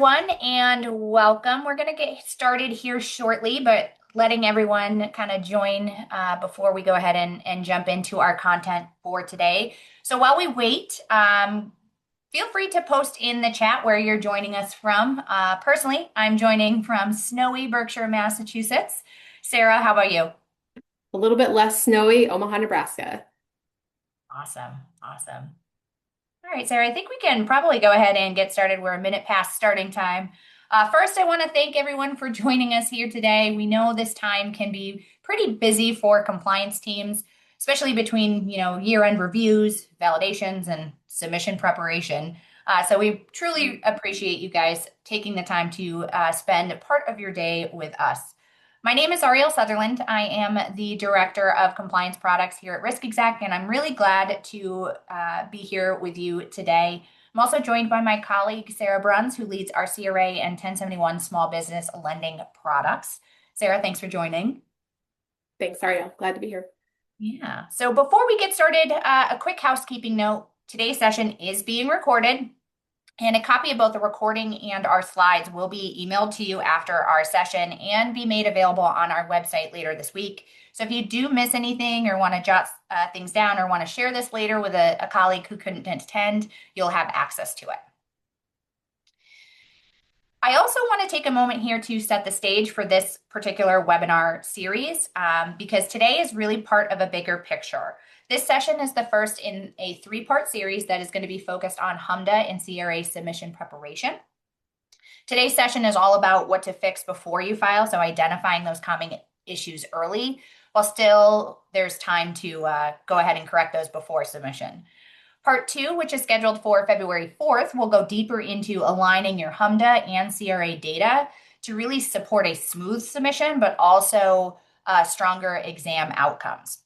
everyone, and welcome. We're going to get started here shortly, but letting everyone kind of join before we go ahead and jump into our content for today. So while we wait, feel free to post in the chat where you're joining us from. Personally, I'm joining from snowy Berkshire, Massachusetts. Sarah, how about you? A little bit less snowy, Omaha, Nebraska. Awesome. Awesome. All right, Sarah, I think we can probably go ahead and get started. We're a minute past starting time. First, I want to thank everyone for joining us here today. We know this time can be pretty busy for compliance teams, especially between, year-end reviews, validations, and submission preparation. So we truly appreciate you guys taking the time to spend part of your day with us. My name is Arielle Sutherland. I am the Director of Compliance Products here at RiskExec, and I'm really glad to be here with you today. I'm also joined by my colleague, Sarah Brons, who leads our CRA and 1071 small business lending products. Sarah, thanks for joining. Thanks, Arielle. Glad to be here. Yeah. So before we get started, a quick housekeeping note. Today's session is being recorded. And a copy of both the recording and our slides will be emailed to you after our session and be made available on our website later this week. So if you do miss anything or want to jot things down or want to share this later with a colleague who couldn't attend, you'll have access to it. I also want to take a moment here to set the stage for this particular webinar series because today is really part of a bigger picture. This session is the first in a three-part series that is going to be focused on HMDA and CRA submission preparation. Today's session is all about what to fix before you file, so identifying those common issues early, while still there's time to go ahead and correct those before submission. Part 2, which is scheduled for February 4th, will go deeper into aligning your HMDA and CRA data to really support a smooth submission, but also stronger exam outcomes.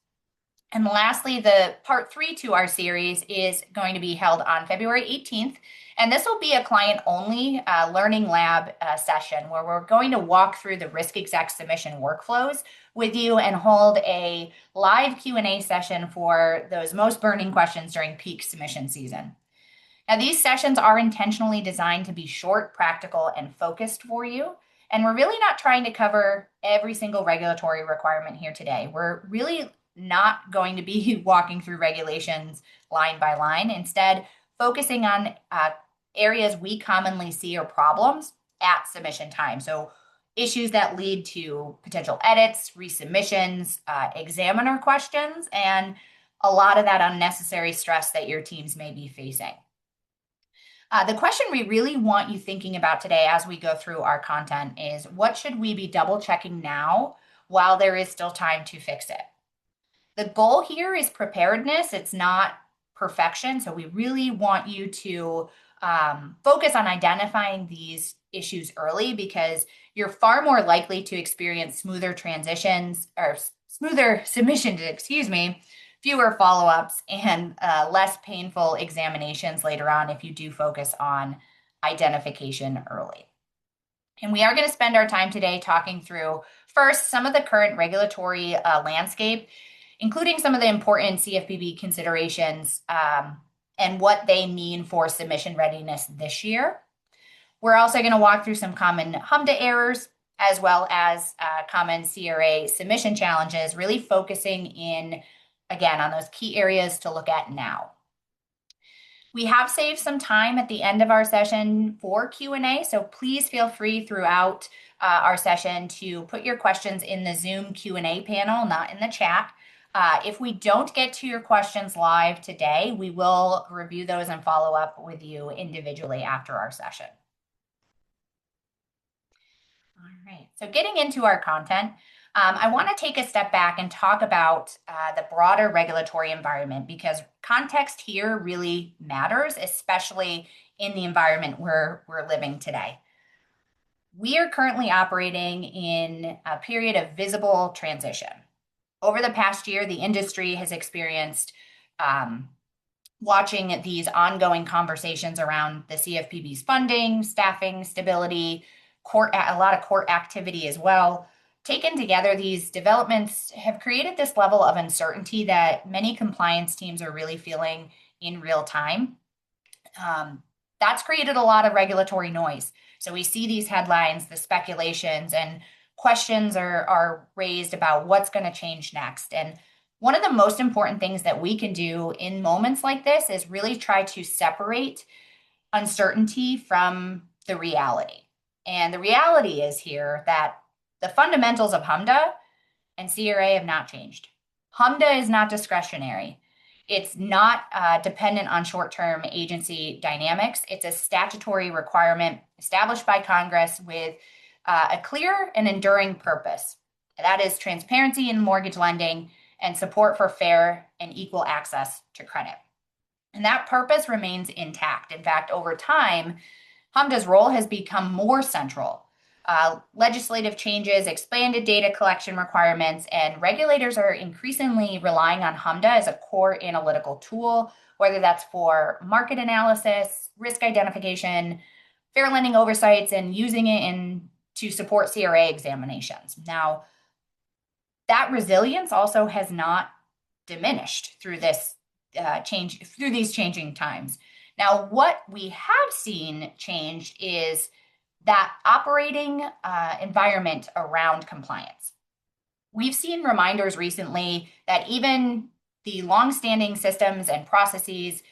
And lastly, the part 3 to our series is going to be held on February 18th. And this will be a client-only learning lab session where we're going to walk through the RiskExec submission workflows with you and hold a live Q&A session for those most burning questions during peak submission season. Now, these sessions are intentionally designed to be short, practical, and focused for you. And we're really not trying to cover every single regulatory requirement here today. We're really not going to be walking through regulations line by line. Instead, focusing on areas we commonly see or problems at submission time. So issues that lead to potential edits, resubmissions, examiner questions, and a lot of that unnecessary stress that your teams may be facing. The question we really want you thinking about today as we go through our content is, what should we be double checking now while there is still time to fix it? The goal here is preparedness. It's not perfection. So we really want you to focus on identifying these issues early because you're far more likely to experience smoother transitions or smoother submissions, fewer follow-ups and less painful examinations later on if you do focus on identification early. And we are going to spend our time today talking through first some of the current regulatory landscape, including some of the important CFPB considerations and what they mean for submission readiness this year. We're also going to walk through some common HMDA errors as well as common CRA submission challenges, really focusing in, again, on those key areas to look at now. We have saved some time at the end of our session for Q&A, so please feel free throughout our session to put your questions in the Zoom Q&A panel, not in the chat. If we don't get to your questions live today, we will review those and follow up with you individually after our session. All right, so getting into our content, I want to take a step back and talk about the broader regulatory environment because context here really matters, especially in the environment we're living today. We are currently operating in a period of visible transition. Over the past year, the industry has experienced watching these ongoing conversations around the CFPB's funding, staffing, stability, a lot of court activity as well. Taken together, these developments have created this level of uncertainty that many compliance teams are really feeling in real time. That's created a lot of regulatory noise. So we see these headlines, the speculations, and questions are raised about what's going to change next. And one of the most important things that we can do in moments like this is really try to separate uncertainty from the reality. And the reality is here that the fundamentals of HMDA and CRA have not changed. HMDA is not discretionary. It's not dependent on short-term agency dynamics. It's a statutory requirement established by Congress with a clear and enduring purpose. That is transparency in mortgage lending and support for fair and equal access to credit. And that purpose remains intact. In fact, over time, HMDA's role has become more central. Legislative changes, expanded data collection requirements, and regulators are increasingly relying on HMDA as a core analytical tool, whether that's for market analysis, risk identification, fair lending oversights, and using it to support CRA examinations. Now, that resilience also has not diminished through this through these changing times. Now, what we have seen changed is that operating environment around compliance. We've seen reminders recently that even the longstanding systems and processes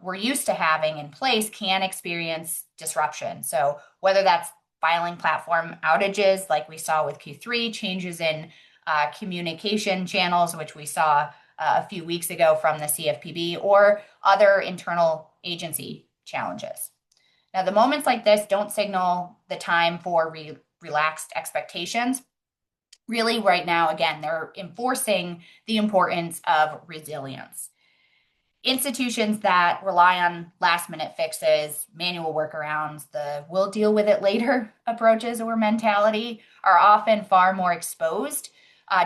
we're used to having in place can experience disruption. So whether that's filing platform outages like we saw with Q3, changes in communication channels, which we saw a few weeks ago from the CFPB, or other internal agency challenges. Now, the moments like this don't signal the time for relaxed expectations. Really, right now, again, they're enforcing the importance of resilience. Institutions that rely on last-minute fixes, manual workarounds, the we'll deal with it later approaches or mentality are often far more exposed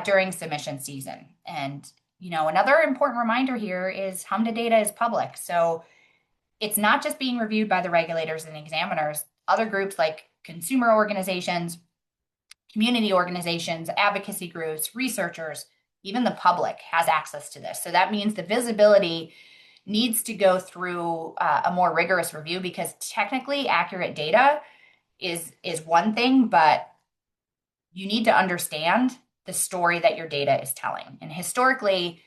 during submission season. And another important reminder here is HMDA data is public. So it's not just being reviewed by the regulators and examiners. Other groups like consumer organizations, community organizations, advocacy groups, researchers, even the public has access to this. So that means the visibility needs to go through a more rigorous review, because technically accurate data is one thing, but you need to understand the story that your data is telling. And historically,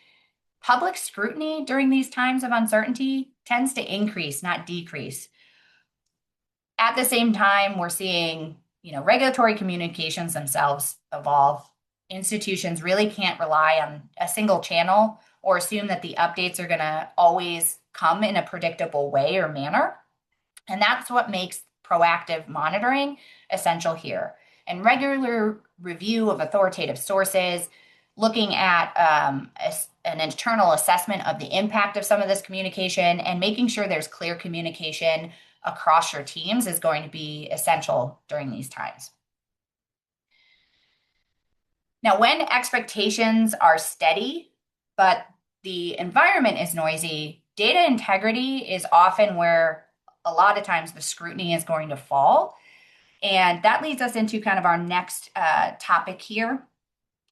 public scrutiny during these times of uncertainty tends to increase, not decrease. At the same time, we're seeing, regulatory communications themselves evolve. Institutions really can't rely on a single channel or assume that the updates are going to always come in a predictable way or manner. And that's what makes proactive monitoring essential here. And regular review of authoritative sources, looking at an internal assessment of the impact of some of this communication, and making sure there's clear communication across your teams is going to be essential during these times. Now, when expectations are steady, but the environment is noisy, data integrity is often where a lot of times the scrutiny is going to fall. And that leads us into kind of our next topic here.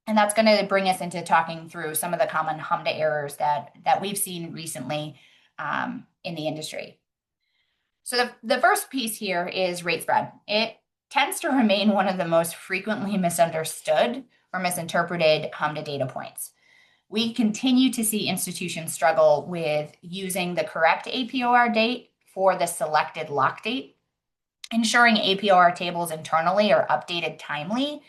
And that's going to bring us into talking through some of the common HMDA errors that we've seen recently in the industry. So the first piece here is rate spread. It tends to remain one of the most frequently misunderstood or misinterpreted HMDA data points. We continue to see institutions struggle with using the correct APOR date for the selected lock date, ensuring APOR tables internally are updated timely,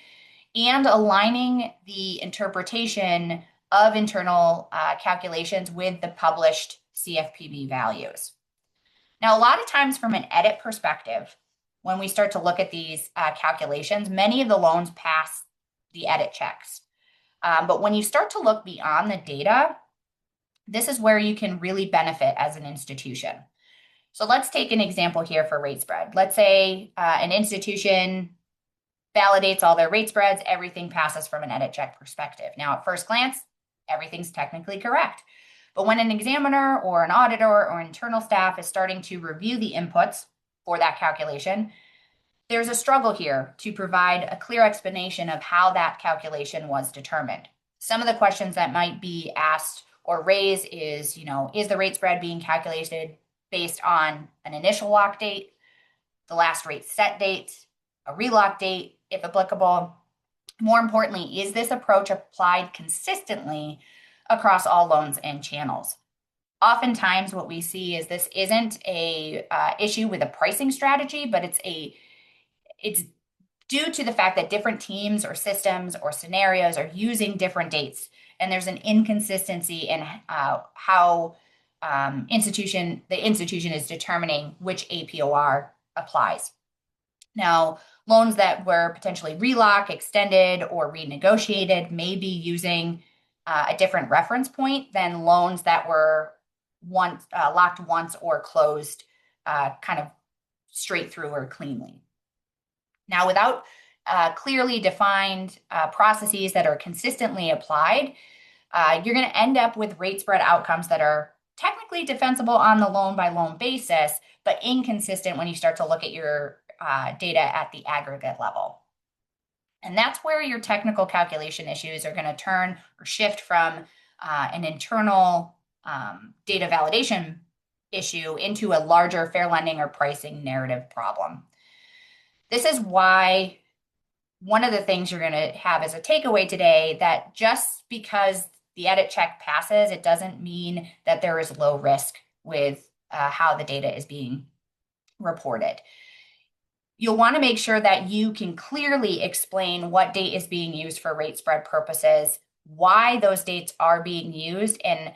and aligning the interpretation of internal calculations with the published CFPB values. Now, a lot of times from an edit perspective, when we start to look at these calculations, many of the loans pass the edit checks. But when you start to look beyond the data, this is where you can really benefit as an institution. So let's take an example here for rate spread. Let's say an institution validates all their rate spreads, everything passes from an edit check perspective. Now, at first glance, everything's technically correct. But when an examiner or an auditor or internal staff is starting to review the inputs for that calculation, there's a struggle here to provide a clear explanation of how that calculation was determined. Some of the questions that might be asked or raised is, is the rate spread being calculated based on an initial lock date, the last rate set date, a relock date, if applicable. More importantly, is this approach applied consistently across all loans and channels? Oftentimes, what we see is this isn't a issue with a pricing strategy, but it's due to the fact that different teams or systems or scenarios are using different dates, and there's an inconsistency in how the institution is determining which APOR applies. Now, loans that were potentially relock, extended, or renegotiated may be using a different reference point than loans that were locked once or closed kind of straight through or cleanly. Now, without clearly defined processes that are consistently applied, you're going to end up with rate spread outcomes that are technically defensible on the loan by loan basis, but inconsistent when you start to look at your data at the aggregate level. And that's where your technical calculation issues are going to turn or shift from an internal data validation issue into a larger fair lending or pricing narrative problem. This is why one of the things you're going to have as a takeaway today that just because the edit check passes, it doesn't mean that there is low risk with how the data is being reported. You'll want to make sure that you can clearly explain what date is being used for rate spread purposes, why those dates are being used, and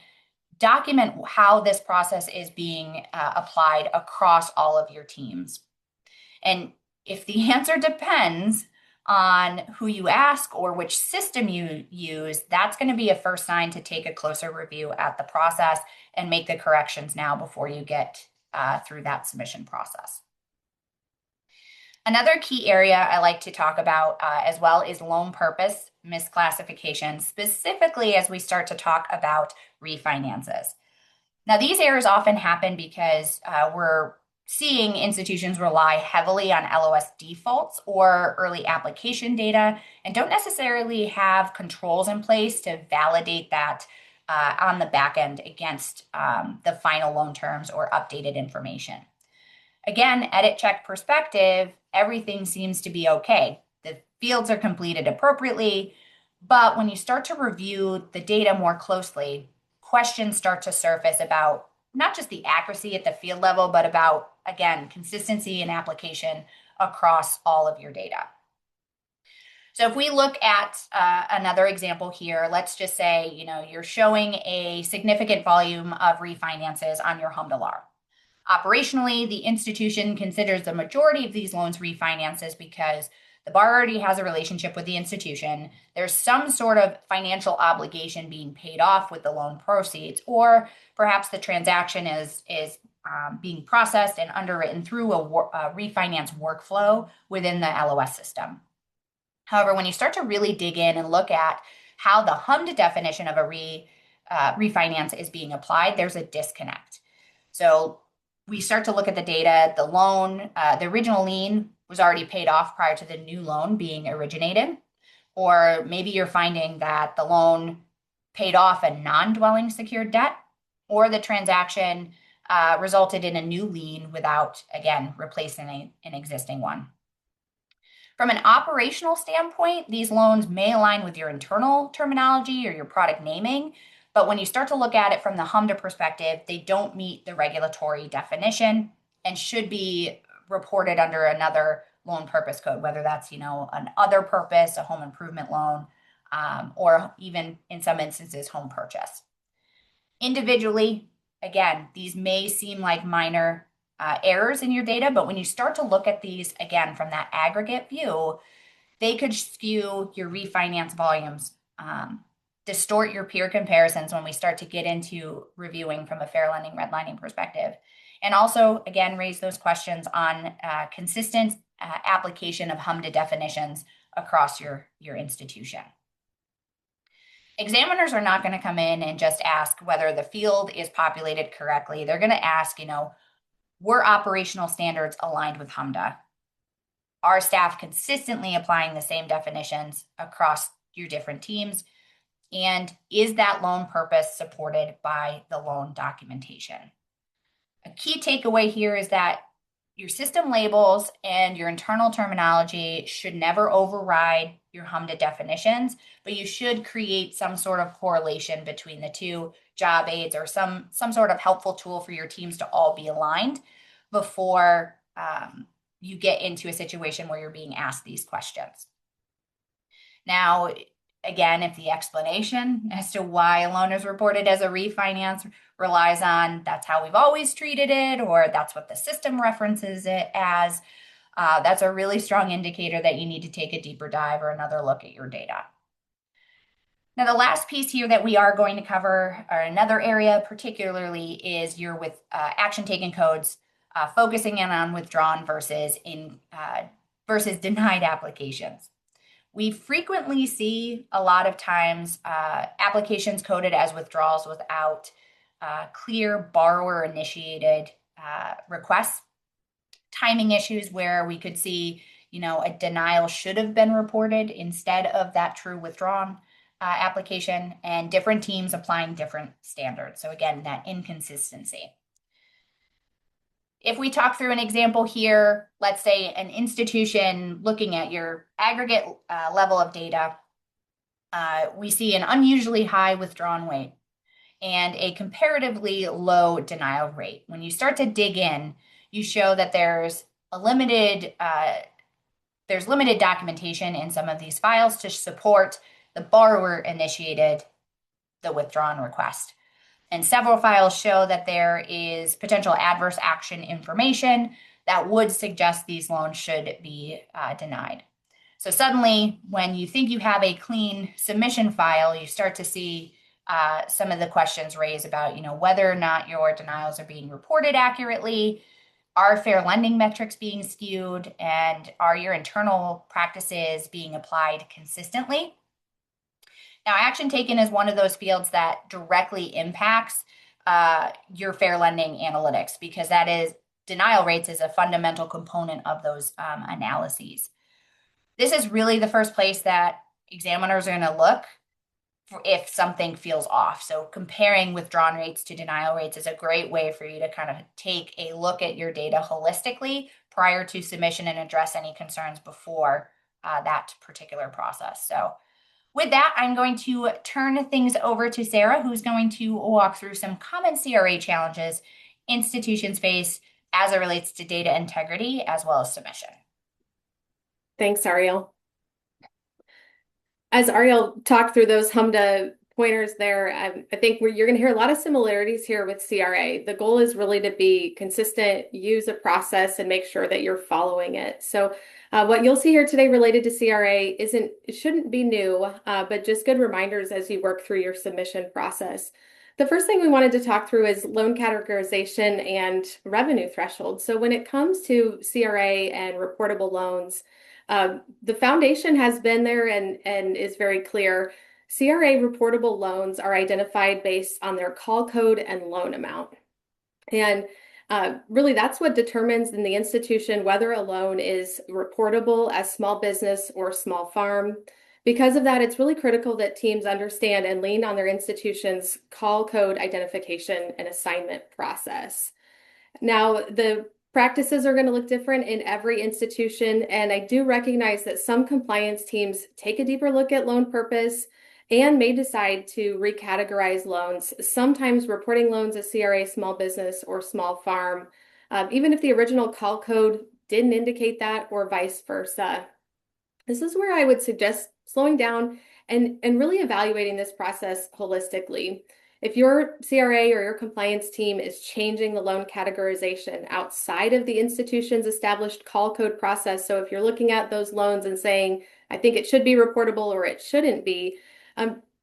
document how this process is being applied across all of your teams. And if the answer depends on who you ask or which system you use, that's going to be a first sign to take a closer review at the process and make the corrections now before you get through that submission process. Another key area I like to talk about as well is loan purpose misclassification, specifically as we start to talk about refinances. Now, these errors often happen because we're seeing institutions rely heavily on LOS defaults or early application data and don't necessarily have controls in place to validate that on the back end against the final loan terms or updated information. Again, edit check perspective, everything seems to be okay. The fields are completed appropriately, but when you start to review the data more closely, questions start to surface about not just the accuracy at the field level, but about, again, consistency and application across all of your data. So if we look at another example here, let's just say, you're showing a significant volume of refinances on your HMDA. Operationally, the institution considers the majority of these loans refinances because the borrower already has a relationship with the institution. There's some sort of financial obligation being paid off with the loan proceeds, or perhaps the transaction is being processed and underwritten through a refinance workflow within the LOS system. However, when you start to really dig in and look at how the HMDA definition of a refinance is being applied, there's a disconnect. So we start to look at the data, the loan, the original lien was already paid off prior to the new loan being originated. Or maybe you're finding that the loan paid off a non-dwelling secured debt, or the transaction resulted in a new lien without, again, replacing an existing one. From an operational standpoint, these loans may align with your internal terminology or your product naming, but when you start to look at it from the HMDA perspective, they don't meet the regulatory definition and should be reported under another loan purpose code, whether that's, an other purpose, a home improvement loan, or even in some instances, home purchase. Individually, again, these may seem like minor errors in your data, but when you start to look at these, again, from that aggregate view, they could skew your refinance volumes, distort your peer comparisons when we start to get into reviewing from a fair lending redlining perspective. And also, again, raise those questions on consistent application of HMDA definitions across your institution. Examiners are not going to come in and just ask whether the field is populated correctly. They're going to ask, were operational standards aligned with HMDA? Are staff consistently applying the same definitions across your different teams? And is that loan purpose supported by the loan documentation? A key takeaway here is that your system labels and your internal terminology should never override your HMDA definitions, but you should create some sort of correlation between the two job aids or some sort of helpful tool for your teams to all be aligned before you get into a situation where you're being asked these questions. Now, again, if the explanation as to why a loan is reported as a refinance relies on that's how we've always treated it, or that's what the system references it as, that's a really strong indicator that you need to take a deeper dive or another look at your data. Now, the last piece here that we are going to cover, or another area particularly, is your with action taken codes, focusing in on withdrawn versus denied applications. We frequently see a lot of times applications coded as withdrawals without clear borrower initiated requests. Timing issues where we could see, a denial should have been reported instead of that true withdrawn application, and different teams applying different standards. So again, that inconsistency. If we talk through an example here, let's say an institution looking at your aggregate level of data, we see an unusually high withdrawn rate and a comparatively low denial rate. When you start to dig in, you show that there's limited documentation in some of these files to support the borrower initiated the withdrawn request. And several files show that there is potential adverse action information that would suggest these loans should be denied. So suddenly, when you think you have a clean submission file, you start to see some of the questions raised about, whether or not your denials are being reported accurately, are fair lending metrics being skewed, and are your internal practices being applied consistently? Now, action taken is one of those fields that directly impacts your fair lending analytics, because that is denial rates is a fundamental component of those analyses. This is really the first place that examiners are going to look for if something feels off. So comparing withdrawn rates to denial rates is a great way for you to kind of take a look at your data holistically prior to submission and address any concerns before that particular process. So with that, I'm going to turn things over to Sarah, who's going to walk through some common CRA challenges institutions face as it relates to data integrity as well as submission. Thanks, Arielle. As Arielle talked through those HMDA pointers there, I think you're going to hear a lot of similarities here with CRA. The goal is really to be consistent, use a process, and make sure that you're following it. So what you'll see here today related to CRA shouldn't be new, but just good reminders as you work through your submission process. The first thing we wanted to talk through is loan categorization and revenue thresholds. So when it comes to CRA and reportable loans, the foundation has been there and is very clear. CRA reportable loans are identified based on their call code and loan amount. And really, that's what determines in the institution whether a loan is reportable as small business or small farm. Because of that, it's really critical that teams understand and lean on their institution's call code identification and assignment process. Now, the practices are going to look different in every institution, and I do recognize that some compliance teams take a deeper look at loan purpose and may decide to recategorize loans, sometimes reporting loans as CRA small business or small farm, even if the original call code didn't indicate that, or vice versa. This is where I would suggest slowing down and really evaluating this process holistically. If your CRA or your compliance team is changing the loan categorization outside of the institution's established call code process, so if you're looking at those loans and saying, I think it should be reportable or it shouldn't be,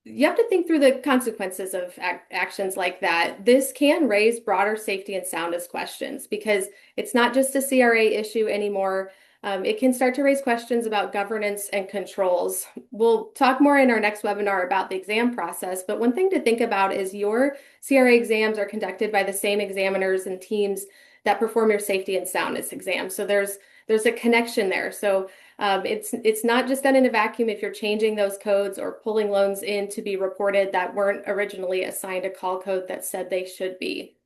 you have to think through the consequences of actions like that. This can raise broader safety and soundness questions because it's not just a CRA issue anymore. It can start to raise questions about governance and controls. We'll talk more in our next webinar about the exam process, but one thing to think about is your CRA exams are conducted by the same examiners and teams that perform your safety and soundness exams. So there's a connection there. So it's not just done in a vacuum if you're changing those codes or pulling loans in to be reported that weren't originally assigned a call code that said they should be.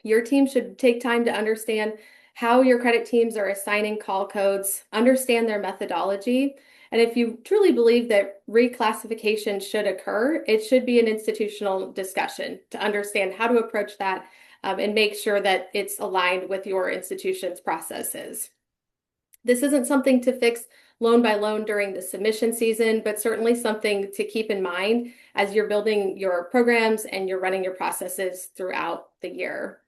Your team should take time to understand how your credit teams are assigning call codes, understand their methodology. And if you truly believe that reclassification should occur, it should be an institutional discussion to understand how to approach that and make sure that it's aligned with your institution's processes. This isn't something to fix loan by loan during the submission season, but certainly something to keep in mind as you're building your programs and you're running your processes throughout the year.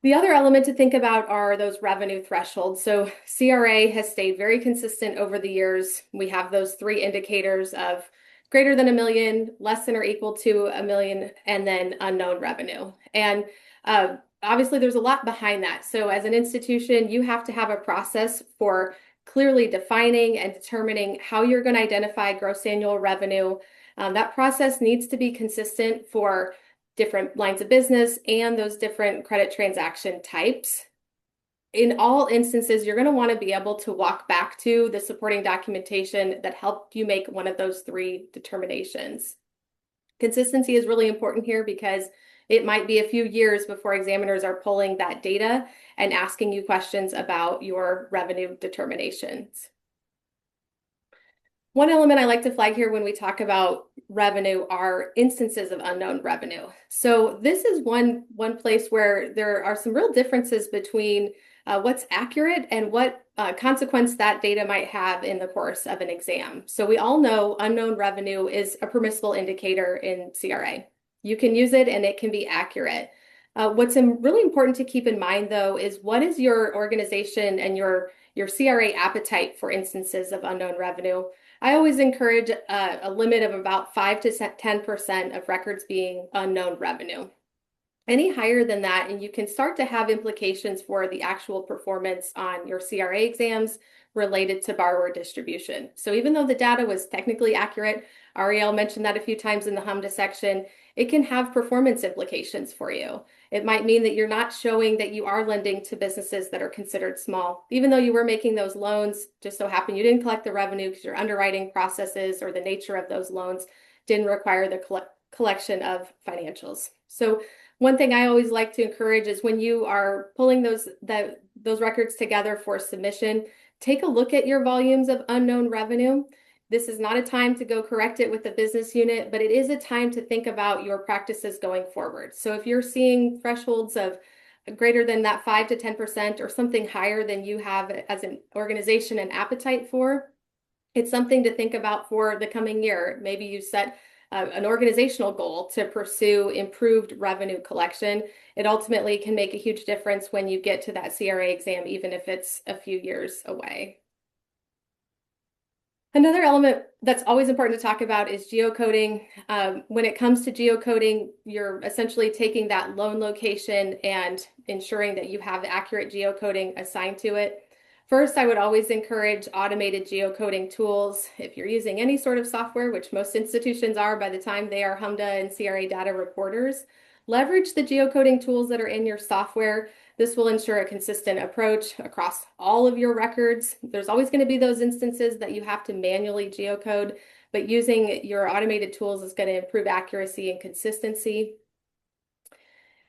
The other element to think about are those revenue thresholds. So CRA has stayed very consistent over the years. We have those three indicators of greater than $1 million, less than or equal to $1 million, and then unknown revenue. And obviously there's a lot behind that. So as an institution, you have to have a process for clearly defining and determining how you're going to identify gross annual revenue. That process needs to be consistent for different lines of business and those different credit transaction types. In all instances, you're going to want to be able to walk back to the supporting documentation that helped you make one of those three determinations. Consistency is really important here because it might be a few years before examiners are pulling that data and asking you questions about your revenue determinations. One element I like to flag here when we talk about revenue are instances of unknown revenue. So this is one place where there are some real differences between what's accurate and what consequence that data might have in the course of an exam. So we all know unknown revenue is a permissible indicator in CRA. You can use it and it can be accurate. What's really important to keep in mind, though, is what is your organization and your CRA appetite for instances of unknown revenue. I always encourage a limit of about 5 to 10% of records being unknown revenue. Any higher than that, and you can start to have implications for the actual performance on your CRA exams related to borrower distribution. So even though the data was technically accurate, Arielle mentioned that a few times in the HMDA section, it can have performance implications for you. It might mean that you're not showing that you are lending to businesses that are considered small. Even though you were making those loans, just so happened you didn't collect the revenue because your underwriting processes or the nature of those loans didn't require the collection of financials. So one thing I always like to encourage is when you are pulling those records together for submission, take a look at your volumes of unknown revenue. This is not a time to go correct it with the business unit, but it is a time to think about your practices going forward. So if you're seeing thresholds of greater than that 5 to 10% or something higher than you have as an organization an appetite for, it's something to think about for the coming year. Maybe you set an organizational goal to pursue improved revenue collection. It ultimately can make a huge difference when you get to that CRA exam, even if it's a few years away. Another element that's always important to talk about is geocoding. When it comes to geocoding, you're essentially taking that loan location and ensuring that you have accurate geocoding assigned to it. First, I would always encourage automated geocoding tools. If you're using any sort of software, which most institutions are by the time they are HMDA and CRA data reporters, leverage the geocoding tools that are in your software. This will ensure a consistent approach across all of your records. There's always going to be those instances that you have to manually geocode, but using your automated tools is going to improve accuracy and consistency.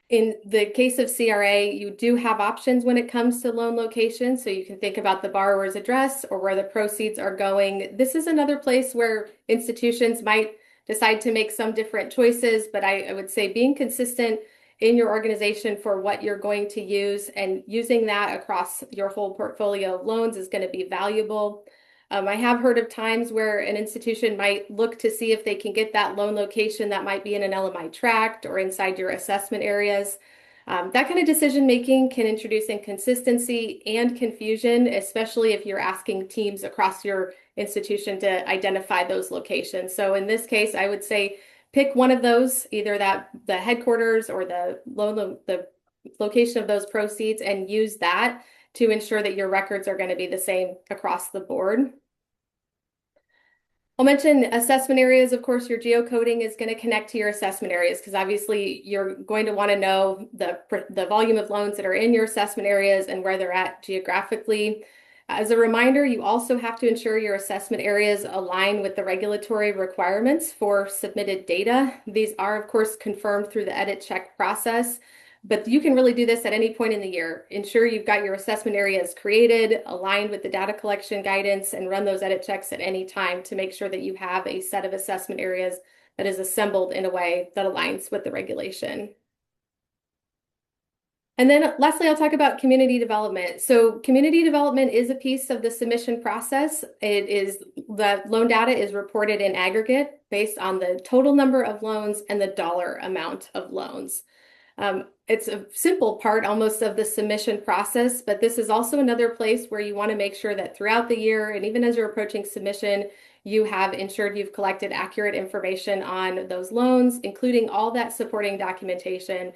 In the case of CRA, you do have options when it comes to loan location, so you can think about the borrower's address or where the proceeds are going. This is another place where institutions might decide to make some different choices, but I would say being consistent in your organization for what you're going to use and using that across your whole portfolio of loans is going to be valuable. I have heard of times where an institution might look to see if they can get that loan location that might be in an LMI tract or inside your assessment areas. That kind of decision making can introduce inconsistency and confusion, especially if you're asking teams across your institution to identify those locations. So in this case, I would say pick one of those, either the headquarters or the location of those proceeds, and use that to ensure that your records are going to be the same across the board. I'll mention assessment areas. Of course, your geocoding is going to connect to your assessment areas because obviously you're going to want to know the volume of loans that are in your assessment areas and where they're at geographically. As a reminder, you also have to ensure your assessment areas align with the regulatory requirements for submitted data. These are, of course, confirmed through the edit check process. But you can really do this at any point in the year. Ensure you've got your assessment areas created, aligned with the data collection guidance, and run those edit checks at any time to make sure that you have a set of assessment areas that is assembled in a way that aligns with the regulation. And then lastly, I'll talk about community development. So community development is a piece of the submission process. The loan data is reported in aggregate based on the total number of loans and the dollar amount of loans. It's a simple part almost of the submission process, but this is also another place where you want to make sure that throughout the year, and even as you're approaching submission, you have ensured you've collected accurate information on those loans, including all that supporting documentation.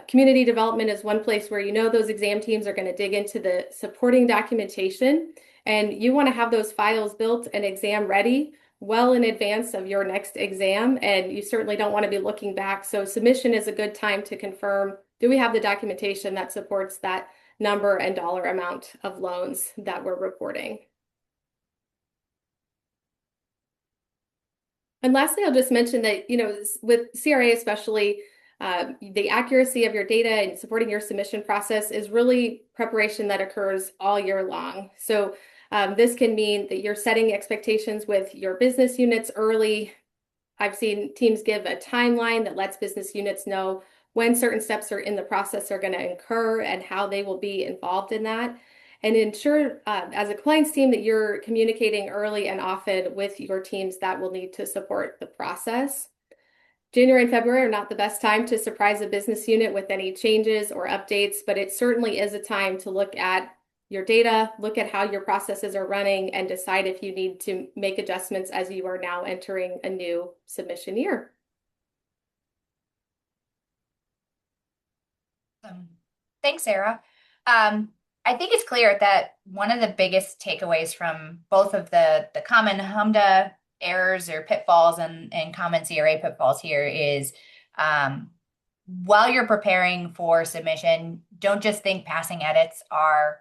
Community development is one place where you know those exam teams are going to dig into the supporting documentation, and you want to have those files built and exam ready well in advance of your next exam, and you certainly don't want to be looking back. So submission is a good time to confirm, do we have the documentation that supports that number and dollar amount of loans that we're reporting? And lastly, I'll just mention that, with CRA especially, the accuracy of your data and supporting your submission process is really preparation that occurs all year long. So this can mean that you're setting expectations with your business units early. I've seen teams give a timeline that lets business units know when certain steps are in the process are going to incur and how they will be involved in that. And ensure as a compliance team that you're communicating early and often with your teams that will need to support the process. January and February are not the best time to surprise a business unit with any changes or updates, but it certainly is a time to look at your data, look at how your processes are running, and decide if you need to make adjustments as you are now entering a new submission year. Thanks, Sarah. I think it's clear that one of the biggest takeaways from both of the common HMDA errors or pitfalls and common CRA pitfalls here is while you're preparing for submission, don't just think passing edits are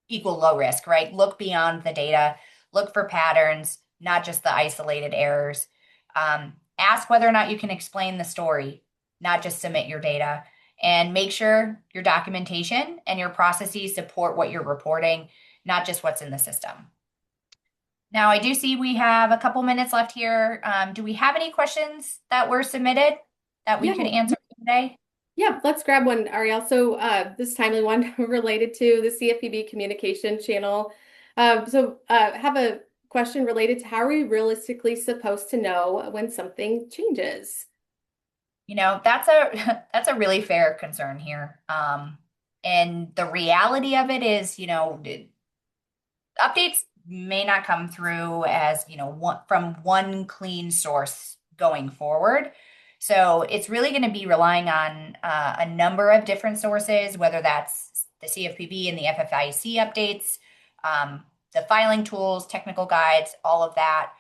equal low risk, right? Look beyond the data, look for patterns, not just the isolated errors. Ask whether or not you can explain the story, not just submit your data. And make sure your documentation and your processes support what you're reporting, not just what's in the system. Now, I do see we have a couple minutes left here. Do we have any questions that were submitted that we could answer today? Yeah, let's grab one, Arielle. So this timely one related to the CFPB communication channel. Have a question related to how are we realistically supposed to know when something changes? That's a really fair concern here. And the reality of it is, updates may not come through as, from one clean source going forward. So it's really going to be relying on a number of different sources, whether that's the CFPB and the FFIEC updates, the filing tools, technical guides, all of that.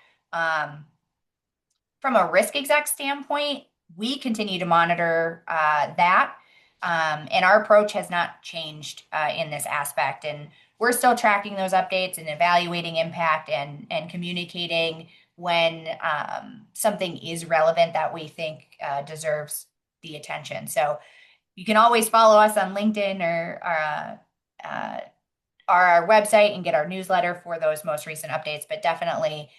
From a RiskExec standpoint, we continue to monitor that, and our approach has not changed in this aspect. And we're still tracking those updates and evaluating impact and communicating when something is relevant that we think deserves the attention. So you can always follow us on LinkedIn or our website and get our newsletter for those most recent updates, but definitely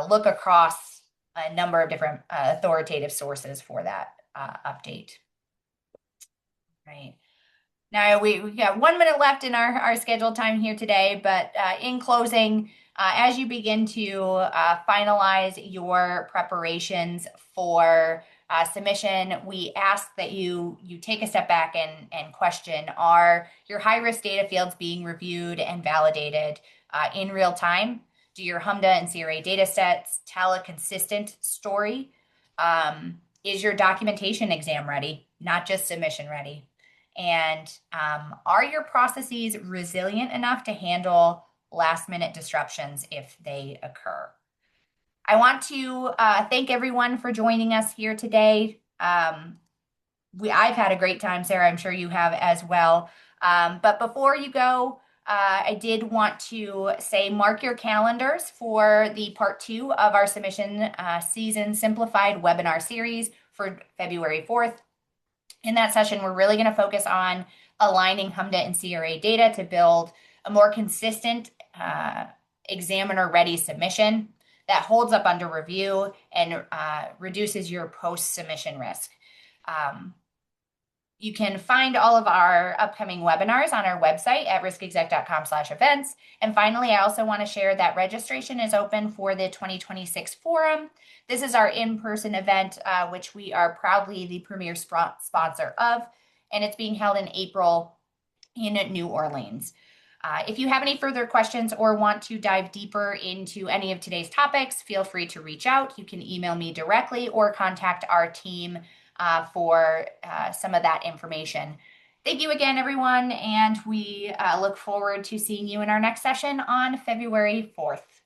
look across a number of different authoritative sources for that update. Right. Now we got 1 minute left in our scheduled time here today, but in closing, as you begin to finalize your preparations for submission, we ask that you take a step back and question, are your high-risk data fields being reviewed and validated in real time? Do your HMDA and CRA data sets tell a consistent story? Is your documentation exam ready, not just submission ready? And are your processes resilient enough to handle last-minute disruptions if they occur? I want to thank everyone for joining us here today. I've had a great time, Sarah. I'm sure you have as well. But before you go, I did want to say mark your calendars for the part 2 of our submission season simplified webinar series for February 4th. In that session, we're really going to focus on aligning HMDA and CRA data to build a more consistent examiner-ready submission that holds up under review and reduces your post-submission risk. You can find all of our upcoming webinars on our website at riskexec.com/events. And finally, I also want to share that registration is open for the 2026 forum. This is our in-person event, which we are proudly the premier sponsor of, and it's being held in April in New Orleans. If you have any further questions or want to dive deeper into any of today's topics, feel free to reach out. You can email me directly or contact our team for some of that information. Thank you again, everyone, and we look forward to seeing you in our next session on February 4th.